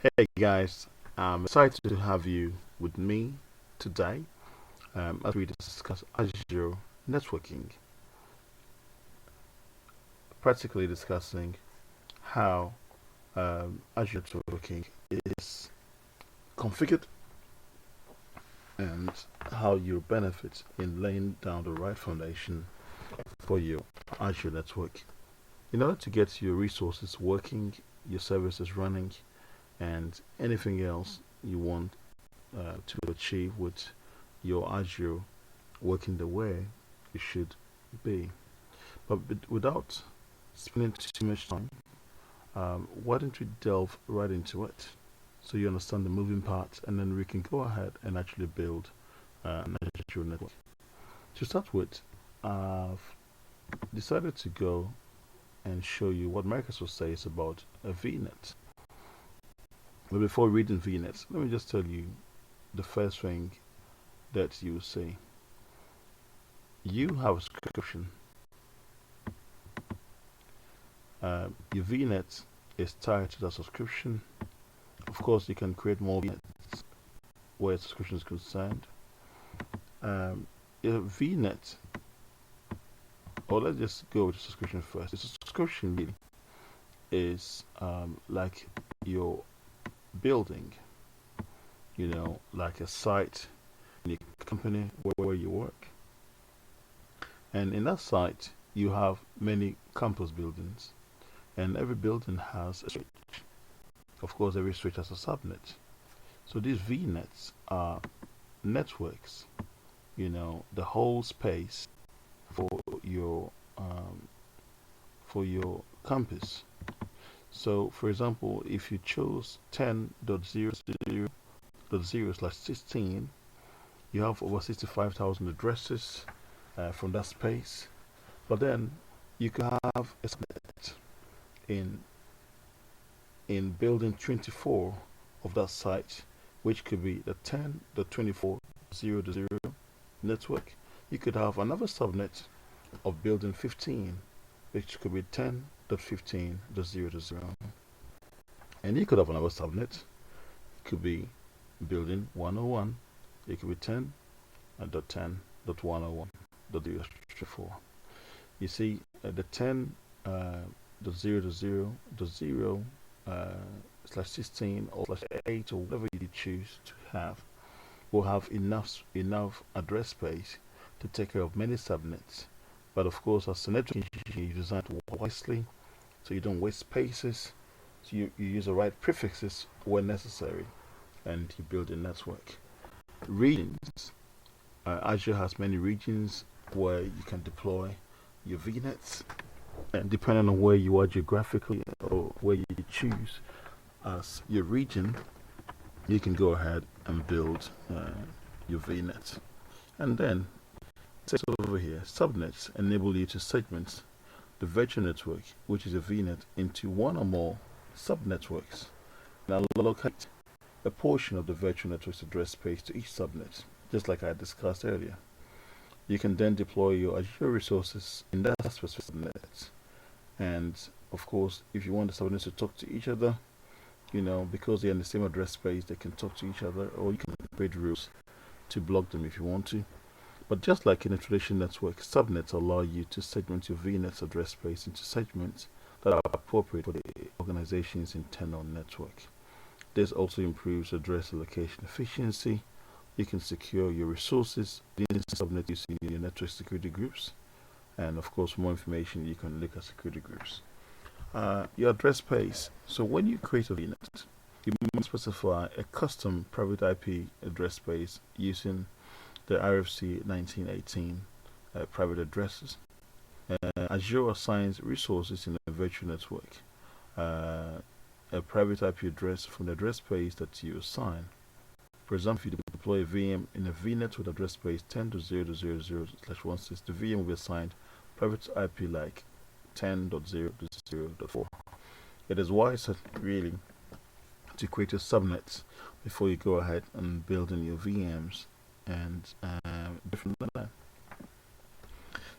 Hey guys, I'm excited to have you with me today as we discuss Azure Networking, practically discussing how Azure Networking is configured and how you benefit in laying down the right foundation for your Azure network in order to get your resources working, your services running, and anything else you want to achieve with your Azure working the way it should be. But without spending too much time, why don't we delve right into it so you understand the moving parts and then we can go ahead and actually build an Azure network. To start with, I've decided to go and show you what Microsoft says about a VNet. But before reading VNet, let me just tell you the first thing that you see. You have a subscription. Your VNet is tied to that subscription. Of course, you can create more VNets where subscription is concerned. Your VNet, or let's just go with the subscription first. The subscription really is like your building, like a site in a company where you work. And in that site, you have many campus buildings, and every building has a switch. Of course, every switch has a subnet. So these VNets are networks, the whole space for your campus. So, for example, if you chose 10.0.0.0/16, you have over 65,000 addresses from that space. But then you can have a subnet in building 24 of that site, which could be the 10.24.0.0 network. You could have another subnet of building 15, which could be 10.15.0.0. And you could have another subnet. It could be building 101. It could be 10.10.101.0.4. You see, the 10.0.0.0/16 or /8 or whatever you choose to have will have enough address space to take care of many subnets. But of course, as a network engineer, you design it wisely so you don't waste spaces. So you use the right prefixes when necessary, and you build a network. Regions. Azure has many regions where you can deploy your VNets, and depending on where you are geographically or where you choose as your region, you can go ahead and build your VNet. And then, take over here, subnets enable you to segment the virtual network, which is a VNet, into one or more subnetworks and allocate a portion of the virtual network's address space to each subnet, just like I discussed earlier. You can then deploy your Azure resources in that specific subnet. And of course, if you want the subnets to talk to each other, because they're in the same address space, they can talk to each other, or you can create rules to block them if you want to. But just like in a traditional network, subnets allow you to segment your VNet's address space into segments that are appropriate for the organization's internal network. This also improves address allocation efficiency. You can secure your resources within subnet using your network security groups. And of course, for more information, you can look at security groups. Your address space. So when you create a VNet, you must specify a custom private IP address space using the RFC 1918 private addresses. Azure assigns resources in a virtual network a private IP address from the address space that you assign. For example, if you deploy a VM in a VNet with address space 10.0.0.0/16, the VM will be assigned private IP like 10.0.0.4. It is wise, really, to create a subnet before you go ahead and build in your VMs and different than that.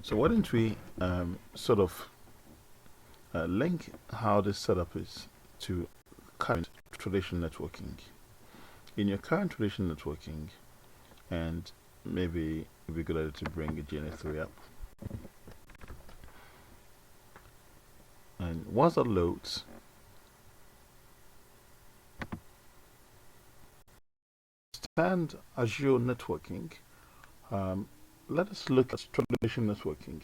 So why don't we link how this setup is to current traditional networking. In your current traditional networking, and maybe it'd be a good idea to bring a GNS3 up. And once that loads, stand Azure Networking. Let us look at traditional networking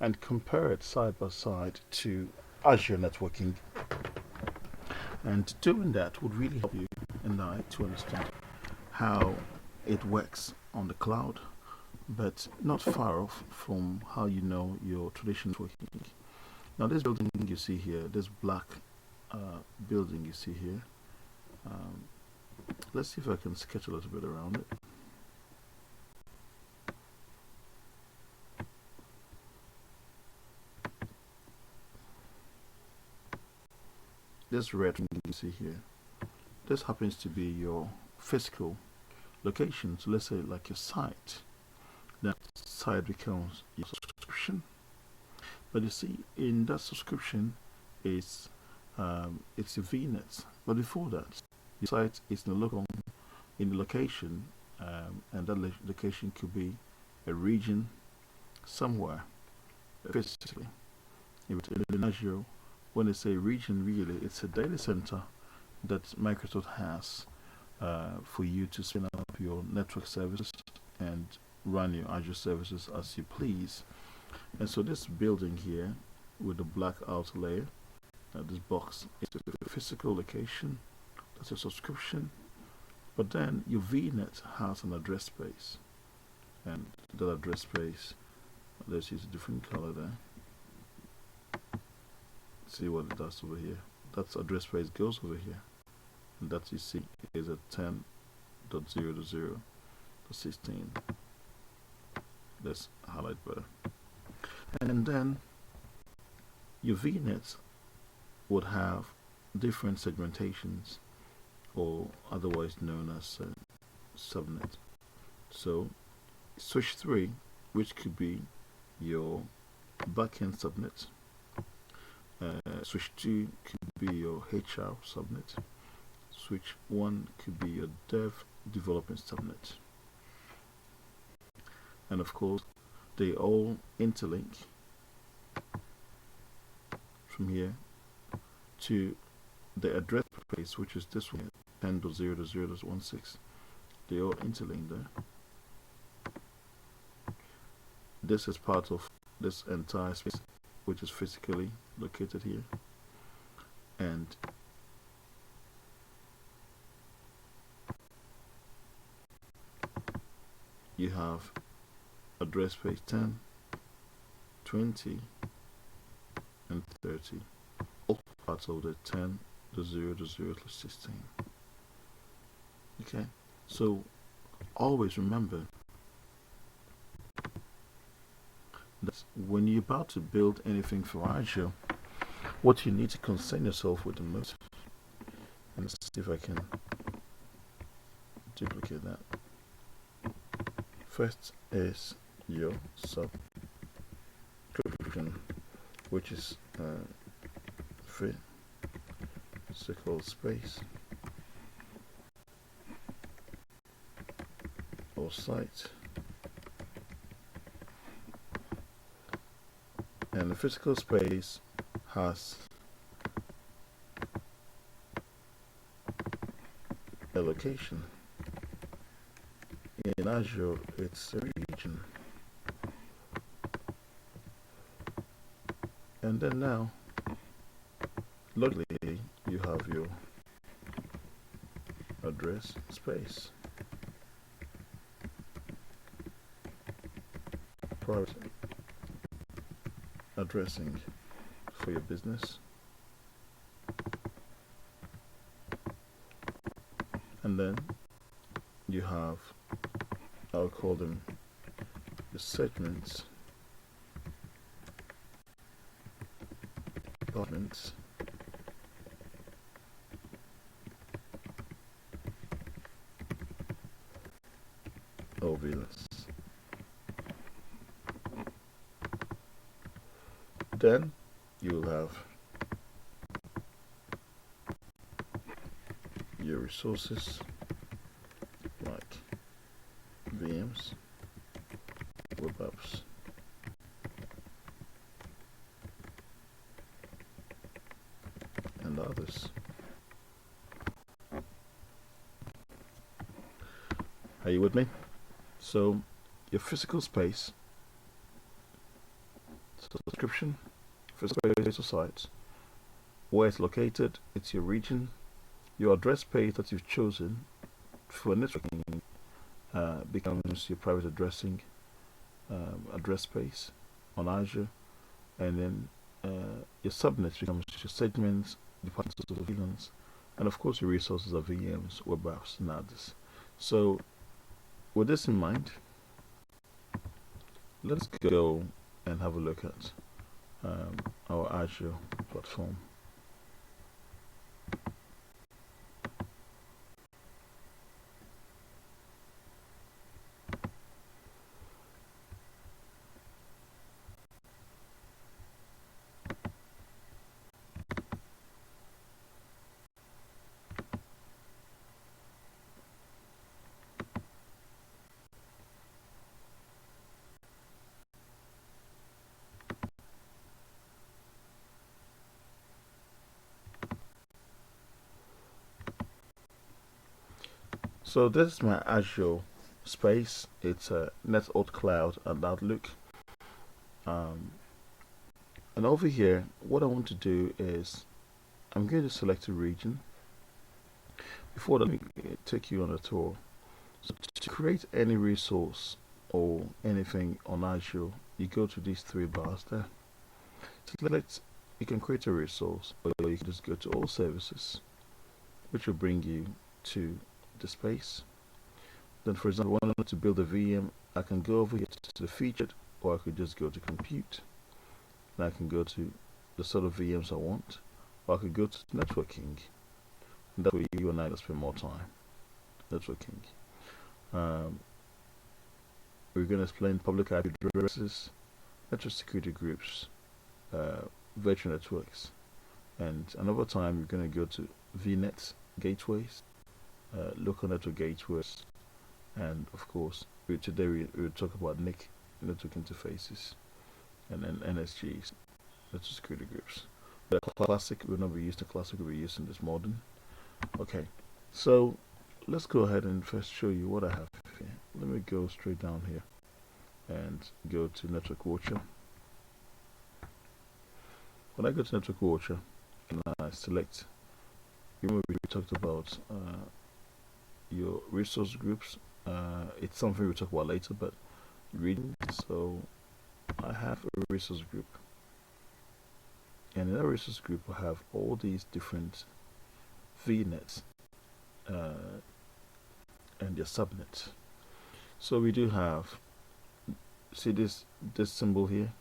and compare it side by side to Azure Networking. And doing that would really help you and I to understand how it works on the cloud, but not far off from how you know your traditional networking. Now, this building you see here, this black building you see here, let's see if I can sketch a little bit around it. This red thing you see here, this happens to be your physical location. So let's say like your site. That site becomes your subscription. But you see, in that subscription is it's a VNet. But before that, the site is in the location, and that location could be a region somewhere physically. In Azure, when they say region, really, it's a data center that Microsoft has for you to spin up your network services and run your Azure services as you please. And so this building here with the black outer layer, this box is a physical location, that's a subscription, but then your VNet has an address space, and that address space, let's use a different color there. See what it does over here. That address space goes over here, and that you see is at 10.0.0.16. Let's highlight better. And then your VNet would have different segmentations, or otherwise known as subnet. So switch 3, which could be your backend subnet. Switch 2 could be your HR subnet. Switch 1 could be your dev development subnet. And of course, they all interlink from here to the address space, which is this one, 10.0.0.16. They all interlink there. This is part of this entire space, which is physically located here. And you have address space 10, 20, and 30, all parts of the 10.0.0.16. Okay, so always remember that when you're about to build anything for Azure, what you need to concern yourself with the most, and let's see if I can duplicate that. First is your subscription, which is physical space or site, and the physical space has a location. In Azure, it's a region. And then now, locally, you have your address space. Private addressing for your business. And then you have, I'll call them the segments, departments, or villas. Then you will have your resources like VMs, web apps, and others. Are you with me? So your physical space, subscription, physical space or sites, where it's located, it's your region, your address space that you've chosen for networking becomes your private address space on Azure, and then your subnets becomes your segments, departments of VLANs, and of course your resources are VMs, web apps, and others. So with this in mind, let's go and have a look at our Azure platform. So this is my Azure space. It's a NetAuth Cloud and Outlook. And over here, what I want to do is I'm going to select a region. Before that, let me take you on a tour. So to create any resource or anything on Azure, you go to these three bars there. Select, you can create a resource, or you can just go to all services, which will bring you to the space. Then for example, when I want to build a VM, I can go over here to the featured, or I could just go to compute. Then I can go to the sort of VMs I want, or I could go to networking. And that way you and I will spend more time networking. We're going to explain public IP addresses, network security groups, virtual networks, and another time we're going to go to VNet gateways, local network gateways, and of course today we'll talk about NIC, network interfaces, and then NSGs, network security groups. The classic will not be used, the classic will be used in this modern. Okay, so let's go ahead and first show you what I have here. Let me go straight down here and go to Network Watcher. When I go to Network Watcher and I select, remember we talked about your resource groups. It's something we'll talk about later, but reading. So I have a resource group, and in that resource group I have all these different VNets and their subnets. So we do have, see this symbol here,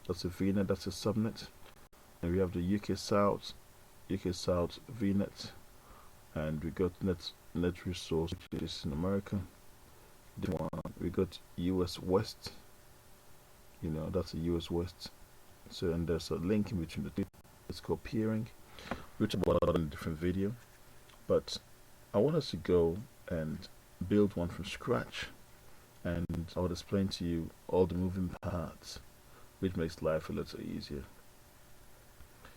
that's a VNet, that's a subnet, and we have the UK South VNet, and we got net resource, which is in America. This one we got US West, that's a US West. So, and there's a link in between the two. It's called peering. We'll talk about that in a different video, but I want us to go and build one from scratch, and I will explain to you all the moving parts, which makes life a little easier.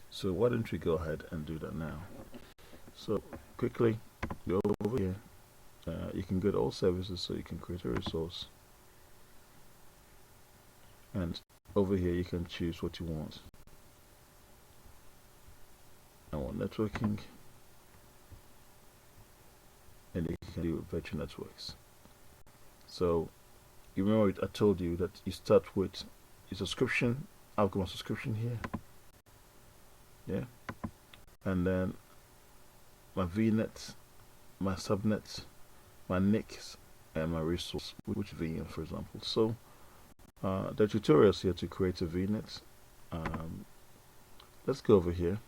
So why don't we go ahead and do that now? So quickly go over here. You can go to all services, so you can create a resource, and over here you can choose what you want. I want networking, and you can do virtual networks. So you remember I told you that you start with your subscription. I've got my subscription here, yeah, and then my VNet, my subnets, my NICs, and my resource, which VM, for example. So the tutorials here to create a VNet. Let's go over here.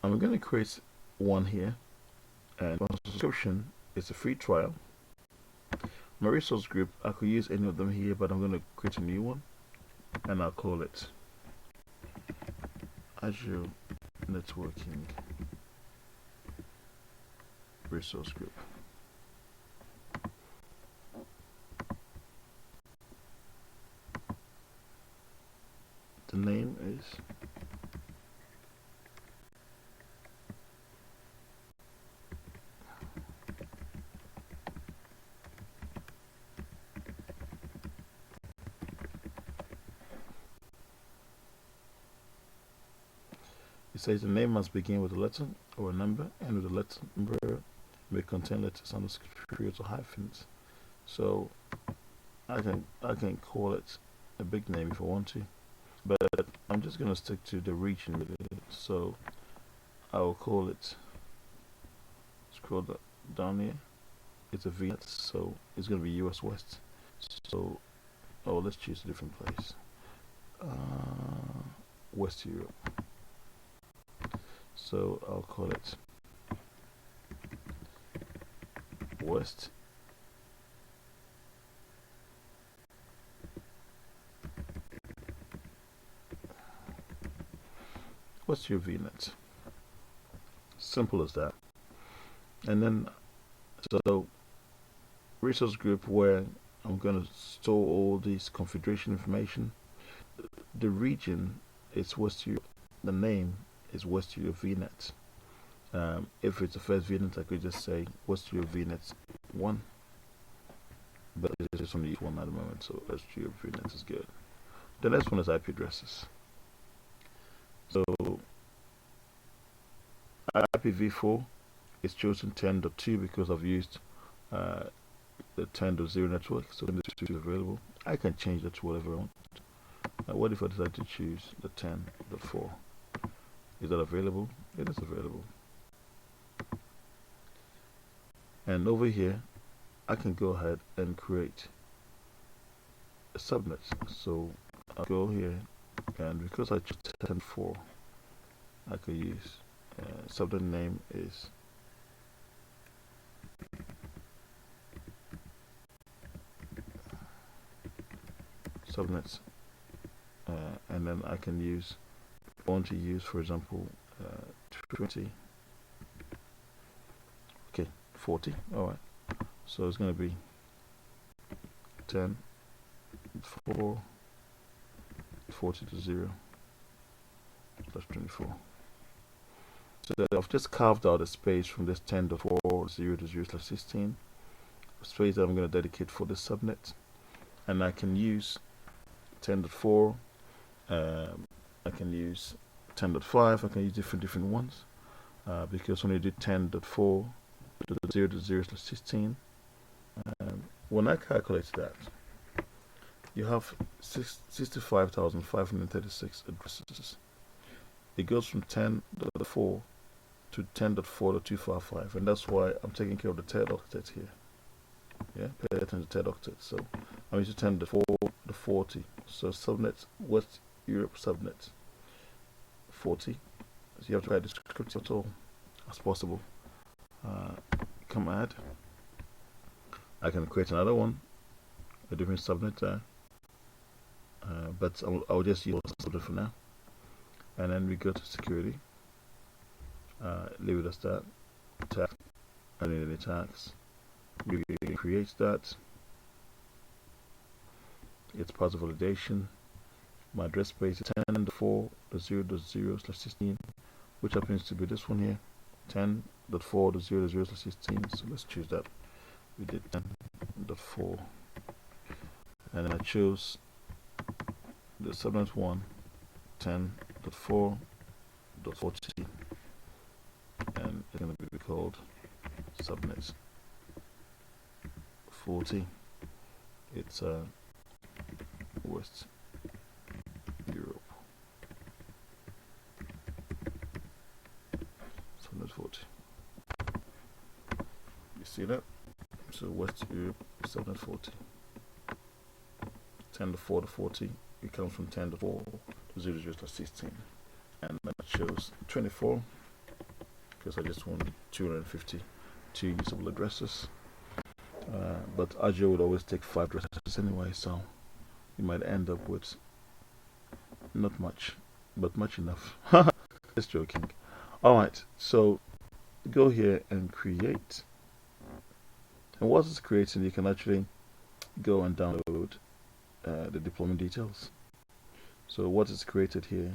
I'm going to create one here, and my subscription is a free trial. My resource group, I could use any of them here, but I'm going to create a new one. and I'll call it Azure Networking Resource Group. The name is it says the name must begin with a letter or a number, and with a letter number may contain letters, underscores, or hyphens. So I can call it a big name if I want to, but I'm just gonna stick to the region with it. So I will call it, scroll down here, it's a VNet, so it's gonna be US West. So let's choose a different place. West Europe. So I'll call it West Europe VNet. Simple as that. And then so resource group, where I'm going to store all this configuration information. The region is West Europe. The name is West Europe VNet. If it's the first VNet, I could just say West Europe VNet 1, but it's just only one at the moment, so West Europe VNet is good. The next one is IP addresses. So IPv4 is chosen 10.2 because I've used the 10.0 network, so 10.2 is available. I can change that to whatever I want. What if I decide to choose the 10.4? Is that available? It is available. And over here, I can go ahead and create a subnet. So I'll go here, and because I chose 10.4, I could use subnet name is subnets, and then I can use, I want to use, for example, 20, okay, 40. All right, so it's going to be 10, 4, 40 to 0, plus 24. So I've just carved out a space from this 10.4, 0 to 0 slash 16, a space that I'm going to dedicate for this subnet, and I can use 10.4, I can use 10.5, I can use different ones, because when you do 10.4 to 0 to 0 slash 16, when I calculate that, you have 65,536 addresses. It goes from 10.4 to 10.4 to 255, and that's why I'm taking care of the third octet here. Yeah, pay attention to third octet. So I'm using 10.4 to 40. So subnet West Europe subnet 40. So you have to write the script at all as possible. Come add. I can create another one, a different subnet there, but I'll just use subnet for now. And then we go to security. Leave it as that. Tag. I don't need any tags. We can create that. It's part of validation. My address space is 10.4 to 0 slash 16, which happens to be this one here, 10.4 to 0 slash 16. So let's choose that. We did 10.4, and then I chose the subnet one, 10.4.40, and it's going to be called subnet 40. It's West Europe. Subnet 40. You see that? So West Europe, subnet 40. 10.4 to 40. It comes from 10.4 to 0 to 16. And that shows 24, because I just want 252 usable addresses. But Azure would always take 5 addresses anyway, so you might end up with Not much, but much enough. Just joking. Alright, so go here and create. And once it's creating, you can actually go and download the deployment details. So what is created here,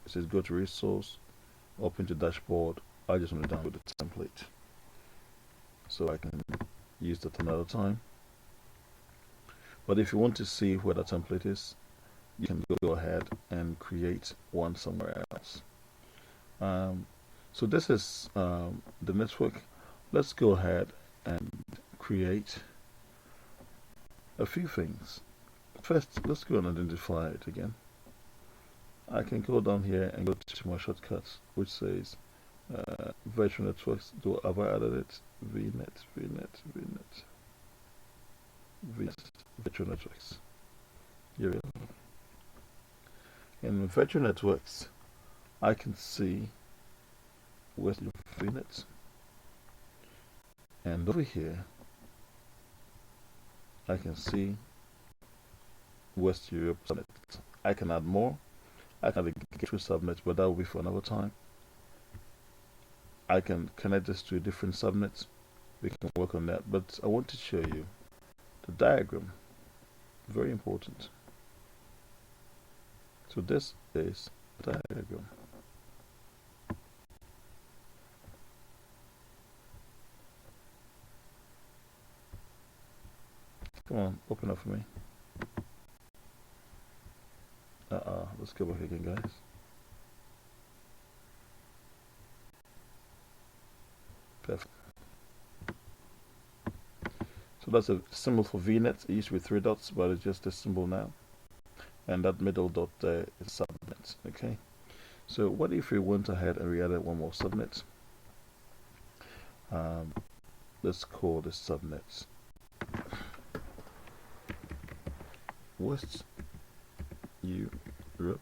it says go to resource, open to dashboard. I just want to download the template so I can use that another time. But if you want to see where the template is, you can go ahead and create one somewhere else. So this is the network. Let's go ahead and create a few things. First, let's go and identify it again. I can go down here and go to my shortcuts, which says virtual networks. Have I added it? VNet, virtual networks. Here we go. In virtual networks, I can see West Europe VNet, and over here I can see West Europe Subnet. I can add more. I can get through subnets, but that will be for another time. I can connect this to a different subnet. We can work on that, but I want to show you the diagram. Very important. So this is the diagram. Come on, open up for me. Let's go back again, guys. Perfect. So that's a symbol for VNet. It used to be 3 dots, but it's just a symbol now. And that middle dot there is subnet. Okay. So what if we went ahead and we added one more subnet? Let's call this subnet West Europe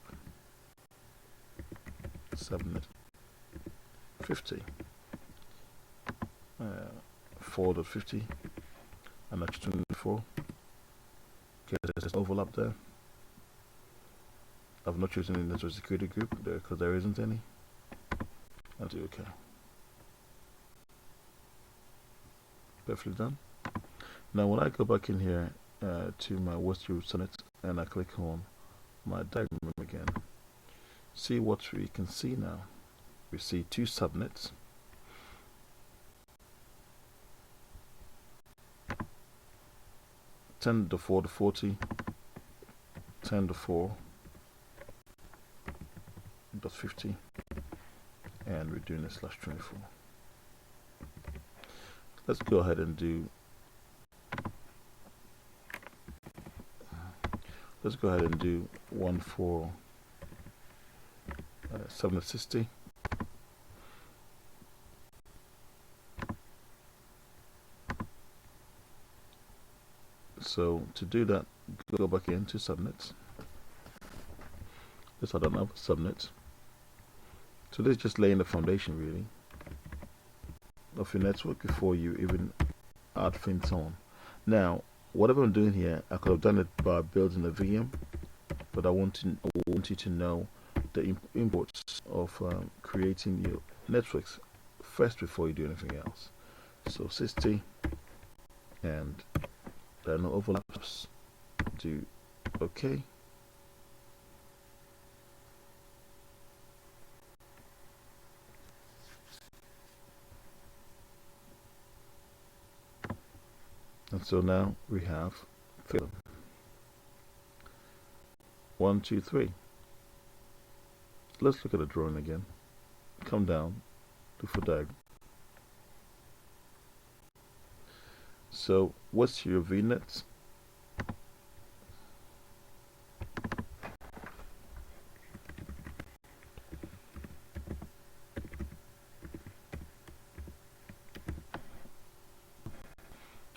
subnet 50 4.50 and that's 24. Okay, there's an overlap there. I've not chosen any network security group there because there isn't any. I'll do okay. Perfectly done. Now when I go back in here to my West Europe Subnet and I click on my diagram again, see what we can see now. We see 2 subnets. (10 to 4 to 40, 10 to 4 dot 50, and we're doing a /24. Let's go ahead and do. Let's go ahead and do one for 760. So to do that, go back into subnets. Let's add another subnet. So this is just laying the foundation really of your network before you even add things on. Now, whatever I'm doing here, I could have done it by building a VM, but I want you to know the imports of creating your networks first before you do anything else. So 60, and there are no overlaps. Do OK. And so now we have 1, 2, 3. Let's look at the drawing again. Come down, do for diagram. So what's your VNet?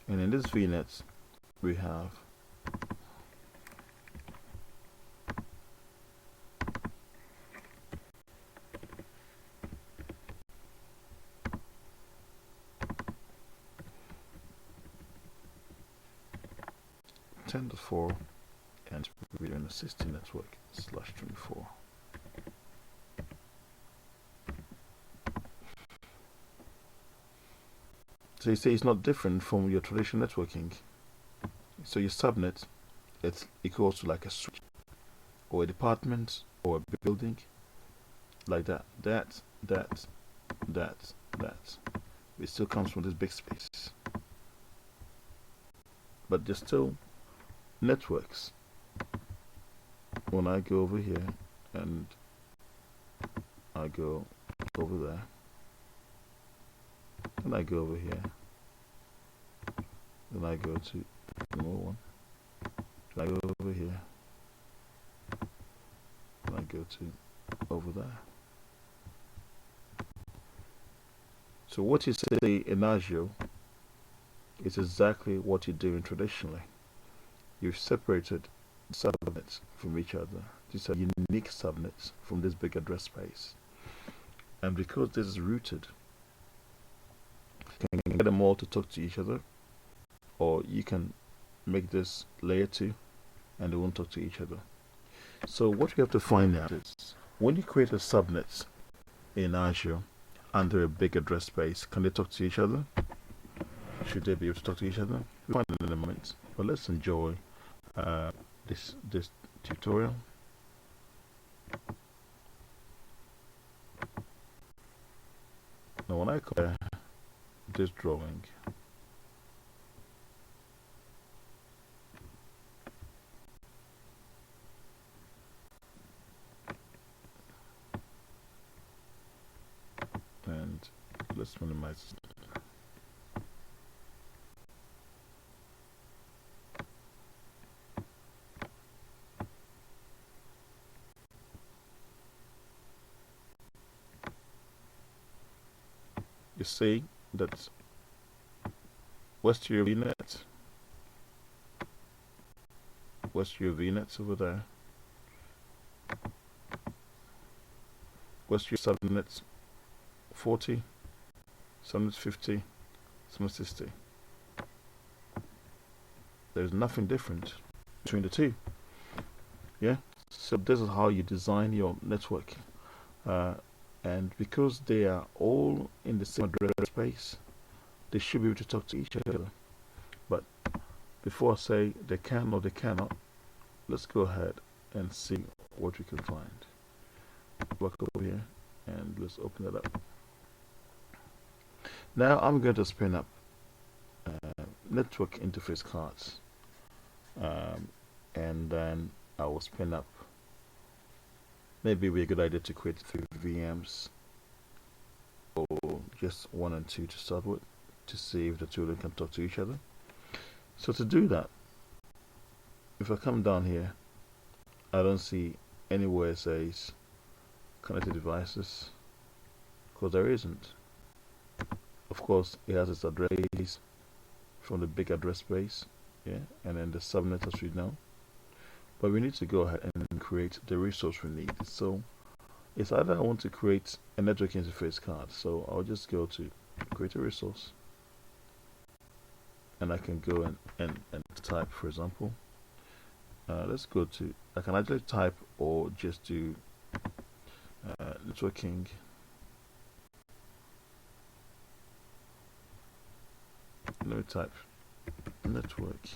And in this VNet, we have (10 to 4) and video in the 16 network /24. So you say it's not different from your traditional networking. So your subnet, it's equals to like a switch or a department or a building, like that. That. It still comes from this big space, but there's still networks. When I go over here and I go over there, and I go over here, then I go to number one, then I go over here, then I go to over there. So what you say in Azure is exactly what you're doing traditionally. You've separated subnets from each other. These are unique subnets from this big address space. And because this is rooted, you can get them all to talk to each other, or you can make this layer 2 and they won't talk to each other. So what we have to find out is, when you create a subnet in Azure under a big address space, can they talk to each other? Should they be able to talk to each other? We'll find it in a moment. But let's enjoy this tutorial. Now when I compare this drawing and let's minimize. You see that where's your VNet? Where's your VNet over there? Where's your subnet 40, subnet 50, subnet 60? There's nothing different between the two. Yeah, so this is how you design your network, and because they are all in the same address space, they should be able to talk to each other. But before I say they can or they cannot, let's go ahead and see what we can find. Back over here and let's open it up. Now I'm going to spin up network interface cards, and then I will spin up. Maybe it would be a good idea to create 3 VMs, or just 1 and 2 to start with, to see if the two of them can talk to each other. So to do that, if I come down here, I don't see anywhere it says connected devices, because there isn't. Of course, it has its address from the big address space, yeah, and then the subnet, as we know. But we need to go ahead and create the resource we need. So it's either I want to create a network interface card, so I'll just go to create a resource, and I can go and type, for example, let's go to, I can actually type or just do networking let me type network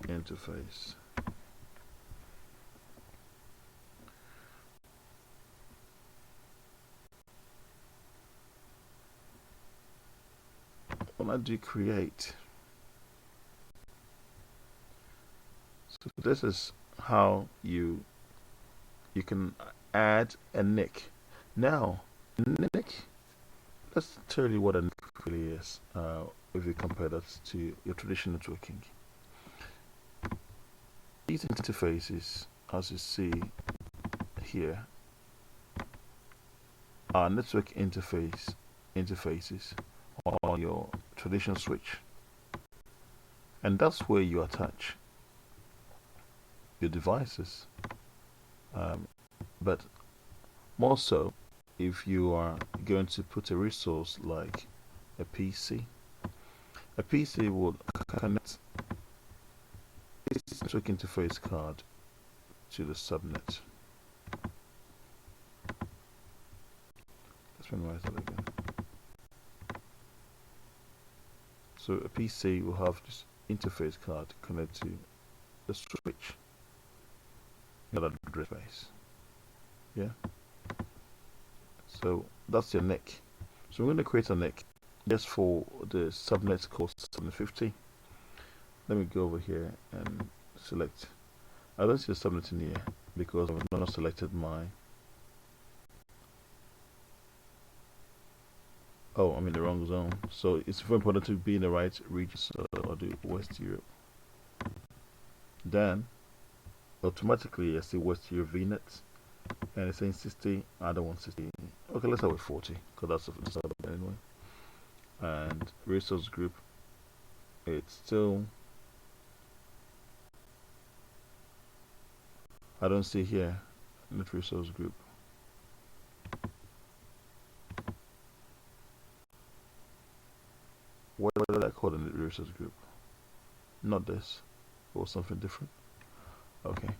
interface. When I do create, so this is how you can add a NIC. Now NIC, let's tell you what a NIC really is, if you compare that to your traditional networking. These interfaces, as you see here, are network interfaces on your traditional switch, and that's where you attach your devices. But more so, if you are going to put a resource like a PC A PC will connect its network interface card to the subnet. Let's minimize that again. So a PC will have this interface card connected to the switch. That address space. Yeah. So that's your NIC. So we're going to create a NIC just for the subnet called 750. Let me go over here and select. I don't see the subnet in here because I've not selected my. Oh, I'm in the wrong zone. So it's very important to be in the right region. So I'll do West Europe. Then automatically I see West Europe VNet. And it's saying 60. I don't want 60. Okay, let's have with 40 because that's the subnet anyway. And resource group, it's still. I don't see here net resource group. What did I call the net resource group? Not this, or something different. Okay.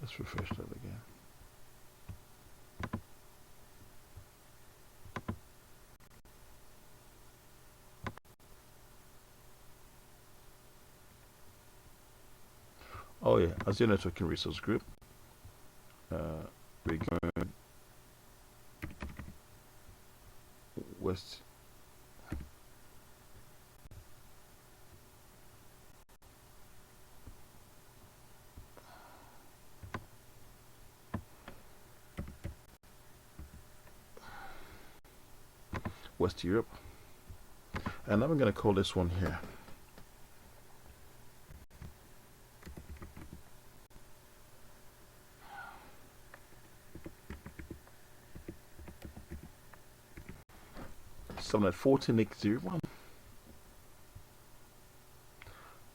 Let's refresh that again. Oh yeah, Azure Networking Resource Group. We're going West. West Europe. And I'm going to call this one here. Subnet 40 NIC 01.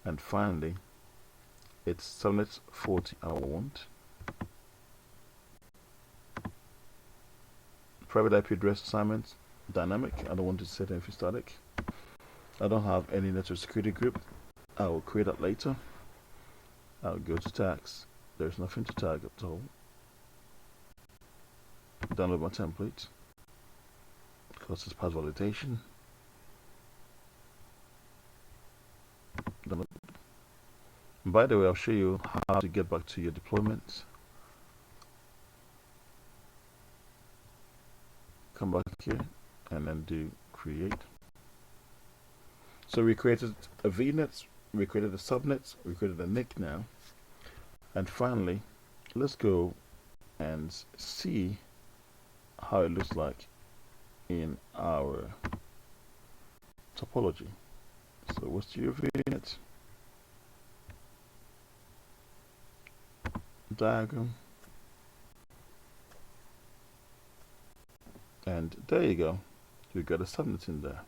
And finally, it's subnet 40 I want. Private IP address assignment, dynamic. I don't want to set anything static. I don't have any network security group. I will create that later. I'll go to tags. There's nothing to tag at all. Download my template because it's path validation. Download. By the way, I'll show you how to get back to your deployment. Come back here and then do create. So we created a VNet, we created a subnet, we created a NIC now. And finally, let's go and see how it looks like in our topology. So what's your VNet diagram? And there you go. We've got a subnet in there.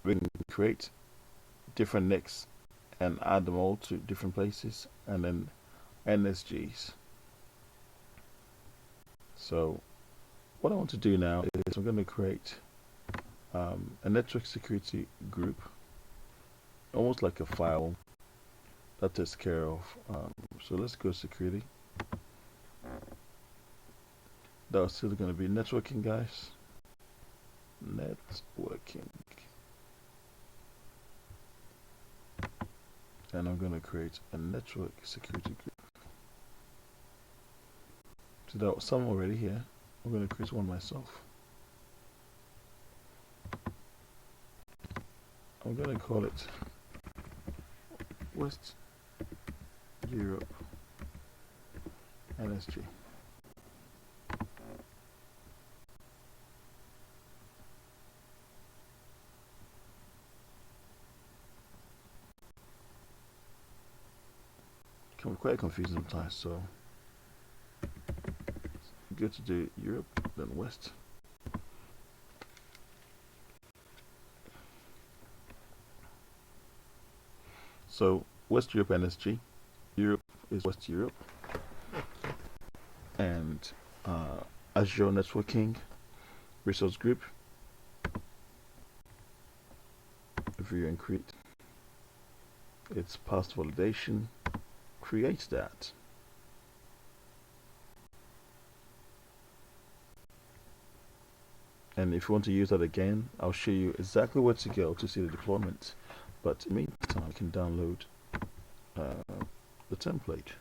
We can create different NICs and add them all to different places, and then NSGs. So what I want to do now is I'm going to create a network security group, almost like a file that takes care of. So let's go security. That's still going to be networking, guys. Networking. And I'm going to create a network security group. So there was some already here. I'm going to create one myself. I'm going to call it West Europe NSG. Can be quite confusing sometimes, so it's good to do Europe, then West. So West Europe NSG, Europe is West Europe, and Azure Networking resource group, view and create. It's past validation. Create that. And if you want to use that again, I'll show you exactly where to go to see the deployment. But in the meantime, you can download the template.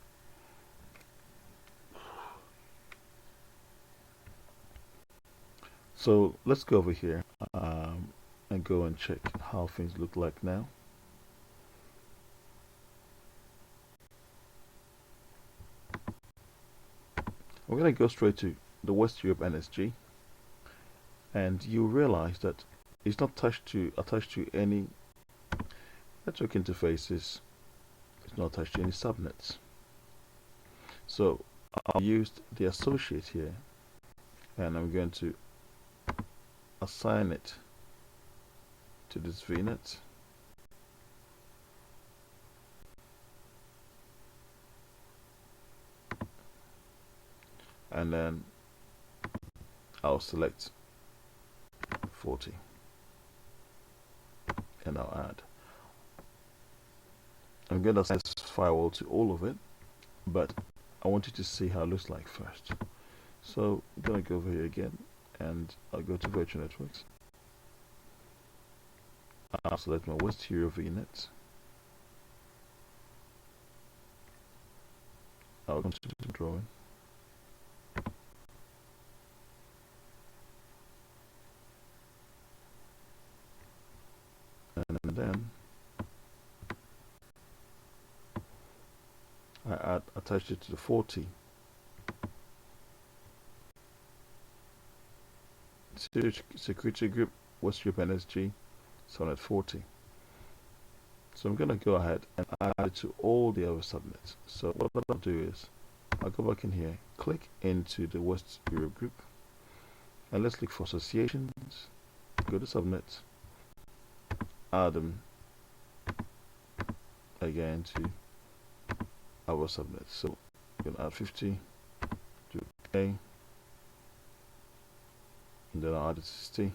So let's go over here and go and check how things look like now. We're going to go straight to the West Europe NSG, and you realize that it's not attached to any network interfaces. It's not attached to any subnets. So I'll use the associate here, and I'm going to assign it to this VNet. And then I'll select 40 and I'll add. I'm going to assign this firewall to all of it, but I want you to see how it looks like first. So I'm going to go over here again, and I'll go to Virtual Networks. I'll select my West Europe VNet. I'll continue to drawing. And then I attached it to the 40. Security group, West Europe NSG, Subnet 40. So I'm going to go ahead and add it to all the other subnets. So what I'll do is I'll go back in here, click into the West Europe group, and let's look for associations. Go to subnets, add them again to our subnets. So I'm going to add 50 to A, and then I'll add it to 60.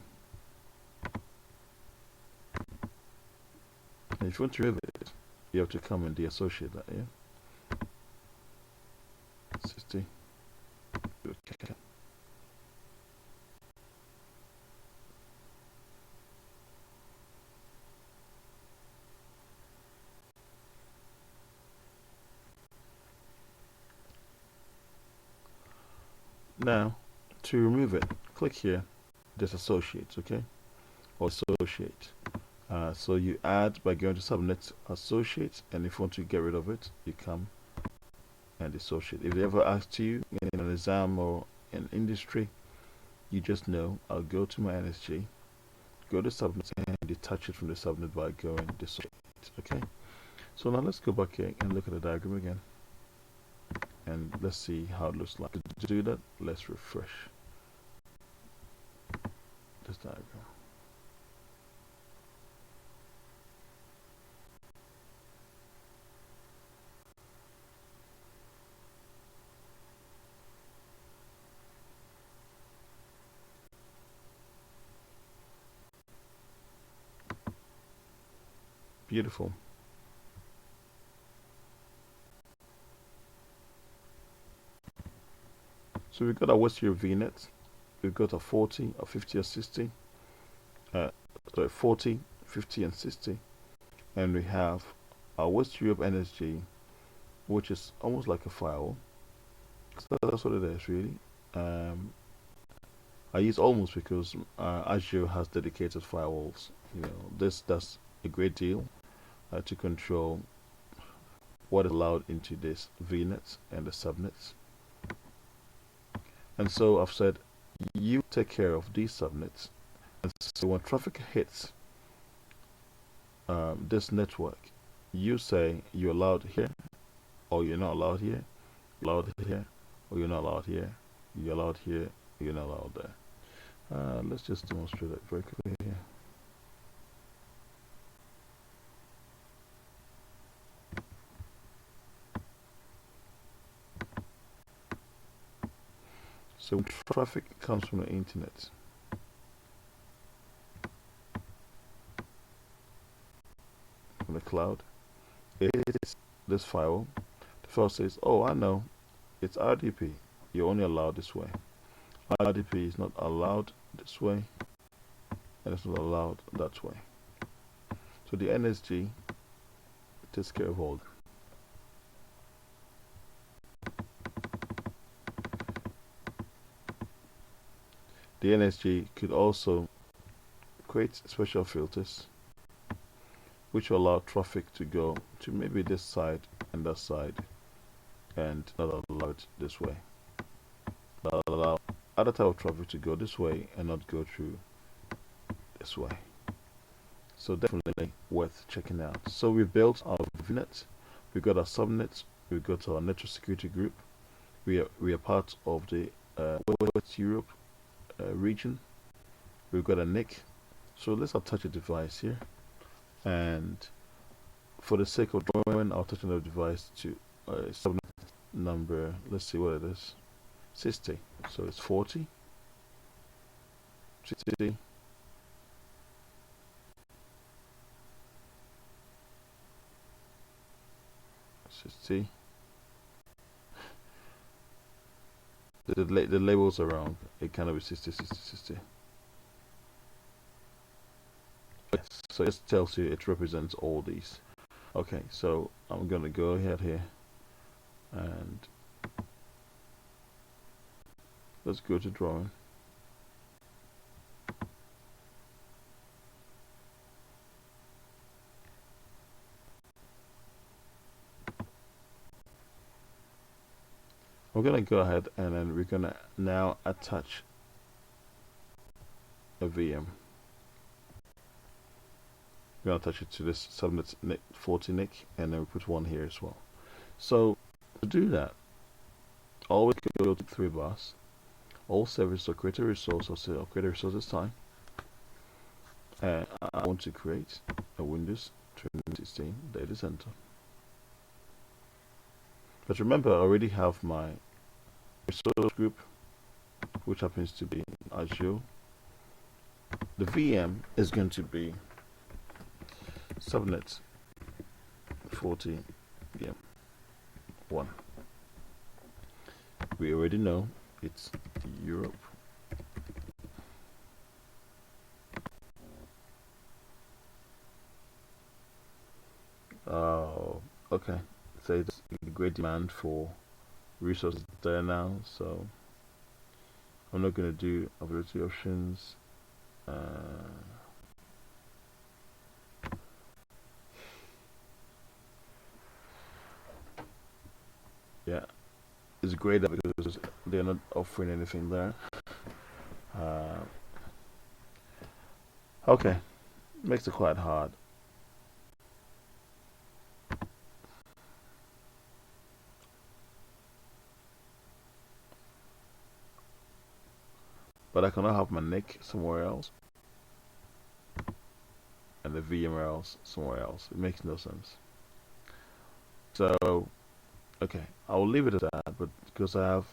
And if you want to remove it, you have to come and deassociate that, yeah? 60. Okay. Now, to remove it, click here, disassociate, okay? Or associate. So you add by going to subnet associate, and if you want to get rid of it, you come and dissociate. If they ever ask you in an exam or in industry, you just know I'll go to my NSG, go to subnet, and detach it from the subnet by going dissociate. Okay. So now let's go back here and look at the diagram again, and let's see how it looks like. To do that, let's refresh this diagram. Beautiful. So we've got our West Europe VNet, we've got a 40, a 50, a 60, 40, 50, and 60, and we have our West Europe NSG, which is almost like a firewall. So that's what it is, really. I use almost because Azure has dedicated firewalls. You know, this does a great deal to control what is allowed into this VNets and the subnets. And so I've said, you take care of these subnets. And so when traffic hits this network, you say you're allowed here, or you're not allowed here, you're allowed here, or you're not allowed here, you're allowed here, or you're not allowed there. Let's just demonstrate that very quickly here. So when traffic comes from the internet, from the cloud. It is this file. The file says, "Oh, I know, it's RDP. You're only allowed this way. RDP is not allowed this way, and it's not allowed that way." So the NSG takes care of all that. The NSG could also create special filters which will allow traffic to go to maybe this side and that side and not allow it this way. But allow other type of traffic to go this way and not go through this way. So definitely worth checking out. So we've built our VNet, we've got our subnets, we've got our network security group. We are part of the West Europe region. We've got a NIC. So let's attach a device here, and for the sake of drawing, I'll touch another device to subnet number. Let's see what it is. 60. So it's 40. 60. The labels are wrong. It cannot be 60, 60, 60. Yes, so it just tells you it represents all these. Okay, so I'm going to go ahead here and let's go to drawing. We're going to go ahead and then we're going to now attach a VM. We're going to attach it to this subnet 40 NIC, and then we put one here as well. So to do that, always go to 3 bars. All services, so create a resource. I'll say I'll create a resource this time. And I want to create a Windows 2016 data center. But remember, I already have my resource group, which happens to be Azure. The VM is going to be subnet 40 VM 1. We already know it's Europe. Oh, okay. So it's a great demand for resources there now, so I'm not going to do availability options. Yeah, it's great because they're not offering anything there. Okay, makes it quite hard. But I cannot have my NIC somewhere else and the VMware somewhere else. It makes no sense. So, okay, I'll leave it at that, but because I have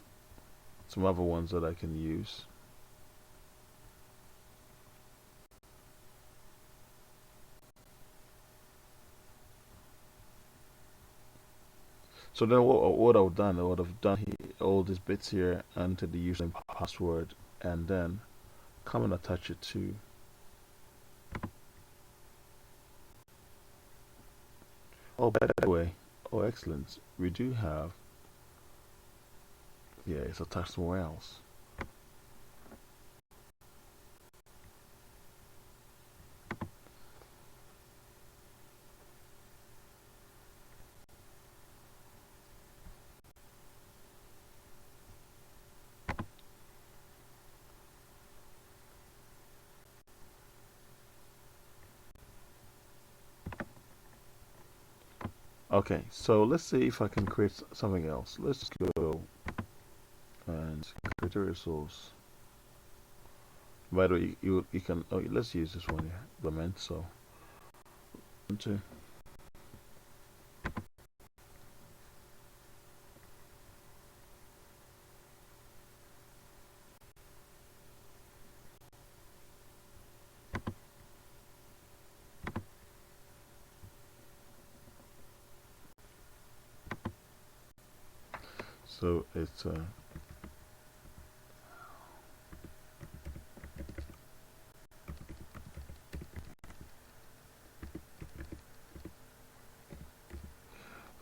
some other ones that I can use. So then what I've done, all these bits here, enter the username password, and then come and attach it to by the way, oh excellent, we do have, yeah, it's attached somewhere else. Okay, so let's see if I can create something else. Let's go and create a resource. By the way, you can, oh, let's use this one here, implement. So, 1, 2. So it's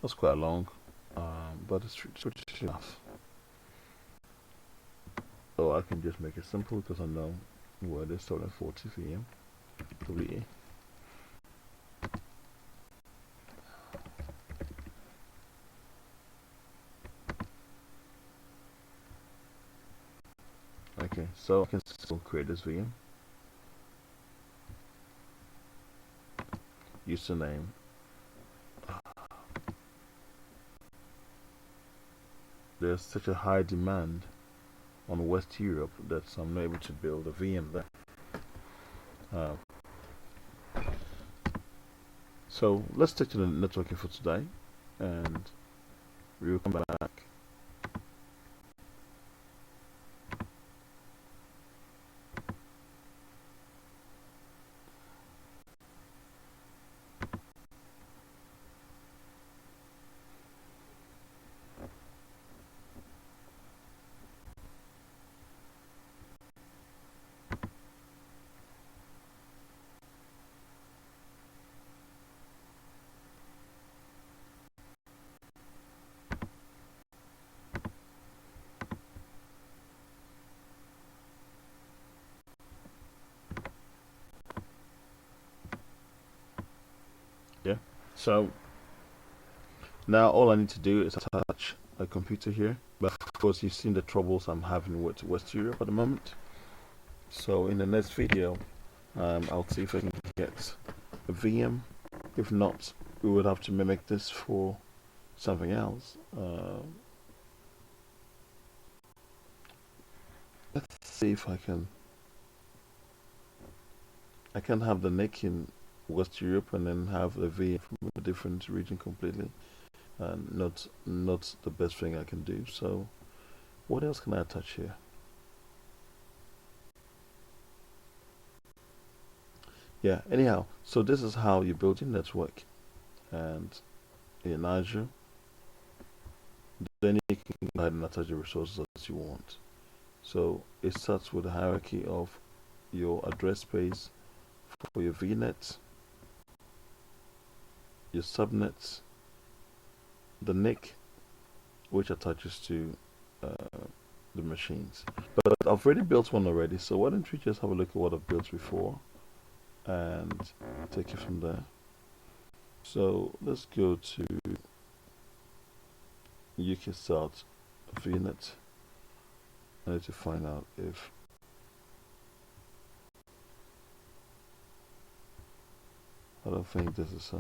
that's quite long, but it's pretty enough. So I can just make it simple because I know where it is. 740 VM WA. Okay, so I can still create this VM. Username. There's such a high demand on West Europe that I'm not able to build a VM there. Uh, so let's stick to the networking for today, and we'll come back. Yeah. So now all I need to do is attach a computer here. But of course, you've seen the troubles I'm having with West Europe at the moment. So in the next video, I'll see if I can get a VM. If not, we would have to mimic this for something else. Let's see if I can. I can have the NIC in West Europe and then have a VM from a different region completely. Not the best thing I can do. So what else can I attach here? Yeah, anyhow, so this is how you build your network, and in Azure, then you can go ahead and attach the resources as you want. So it starts with a hierarchy of your address space for your VNet, your subnets, the NIC, which attaches to the machines. But I've already built one already, so why don't we just have a look at what I've built before and take it from there. So let's go to UK Start VNet. I need to find out if I don't think this is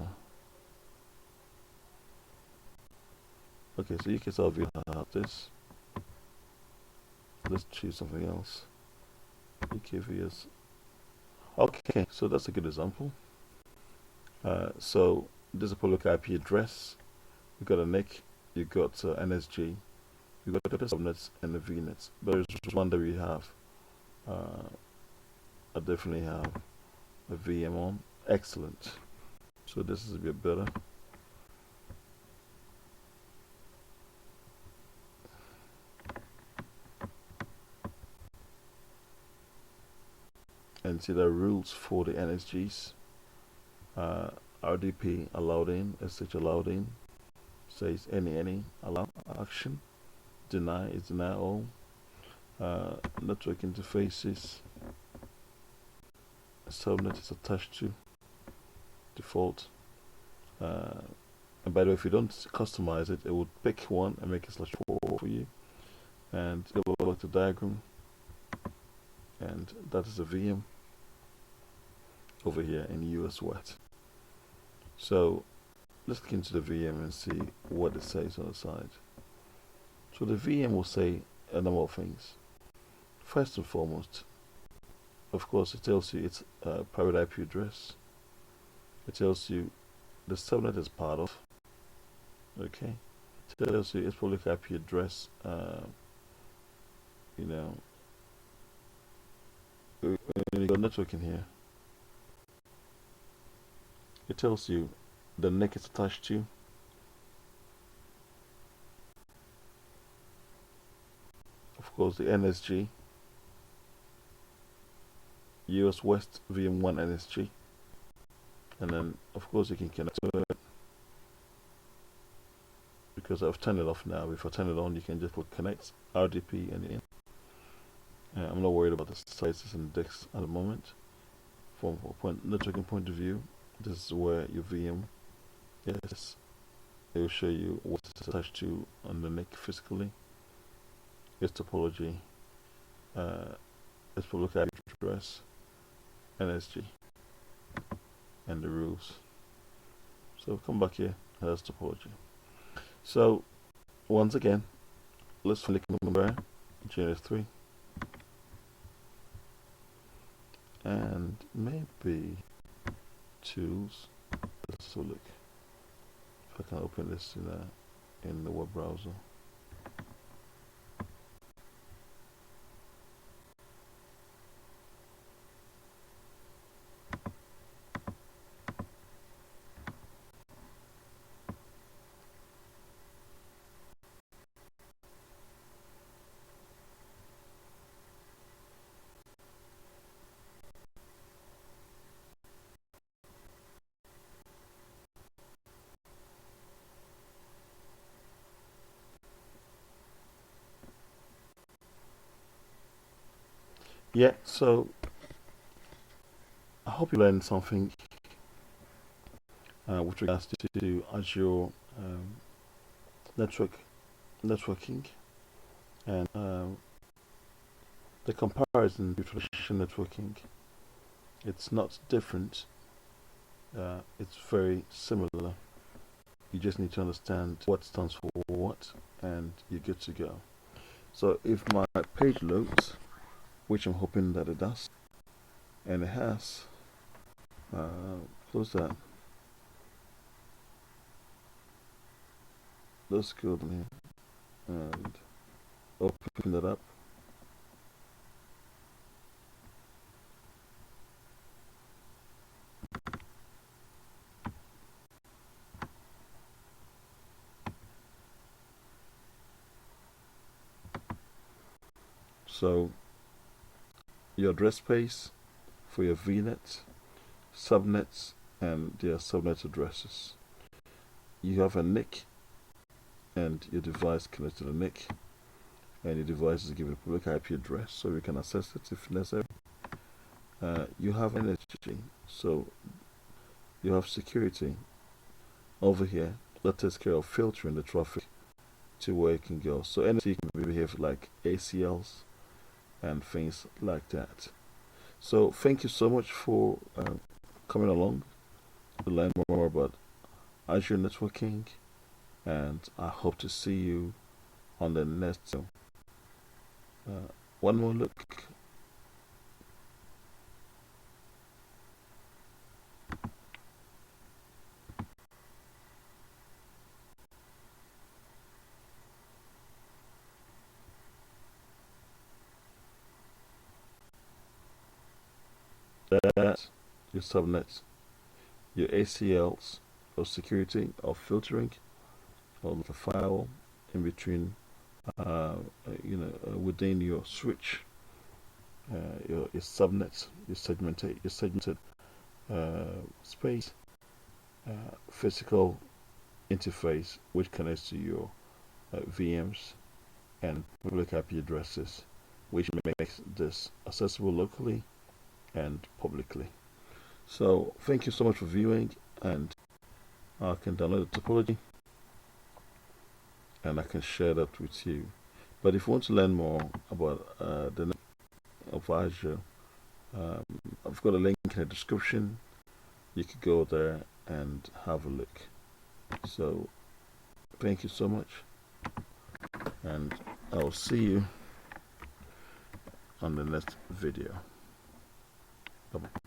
okay. So UK Start VNet have this. Let's choose something else. UKVS. Okay, so that's a good example. So this is a public IP address. You got a NIC, you got NSG, you got the subnets and the VNets. But there's one that we have. I definitely have a VM on. Excellent. So this is a bit better. And see the rules for the NSGs. RDP allowed in, SH allowed in, says any allow action, deny is deny all, network interfaces, subnet is attached to default. And by the way, if you don't customize it, it will pick one and make it /4 for you, and it will look the diagram, and that is a VM over here in US West. So let's look into the VM and see what it says on the side. So the VM will say a number of things. First and foremost, of course, it tells you it's a private IP address. It tells you the subnet is part of. Okay. It tells you its public IP address. You know, when you go networking here, it tells you the NIC is attached to. course, the NSG, US West VM1 NSG, and then of course you can connect to it, because I've turned it off now. If I turn it on, you can just put connect RDP and in. I'm not worried about the sizes and decks at the moment. From a networking point of view, this is where your VM is. It will show you what it's attached to on the NIC physically, its topology, its public IP address, NSG, and the rules. So come back here, and that's topology. So once again, let's click on the GNS3, and maybe tools. Let's have a look. If I can open this in the web browser. Yeah, so I hope you learned something with regards to Azure networking, and the comparison with traditional networking. It's not different. It's very similar. You just need to understand what stands for what, and you're good to go. So if my page loads, which I'm hoping that it does, and it has, close that. Let's go down here and open that up. So your address space for your VNet, subnets, and their subnet addresses. You have a NIC, and your device connected to the NIC, and your device is given a public IP address so you can access it if necessary. You have energy, so you have security over here that takes care of filtering the traffic to where it can go. So energy can behave like ACLs and things like that. So thank you so much for coming along to learn more about Azure Networking, and I hope to see you on the next one more look. That's your subnets, your ACLs, or security or filtering, or the firewall in between, within your switch, your subnets, your segmented space, physical interface which connects to your VMs, and public IP addresses, which makes this accessible locally and publicly. So thank you so much for viewing, and I can download the topology and I can share that with you. But if you want to learn more about the network of Azure, I've got a link in the description. You could go there and have a look. So thank you so much, and I'll see you on the next video. Bye-bye.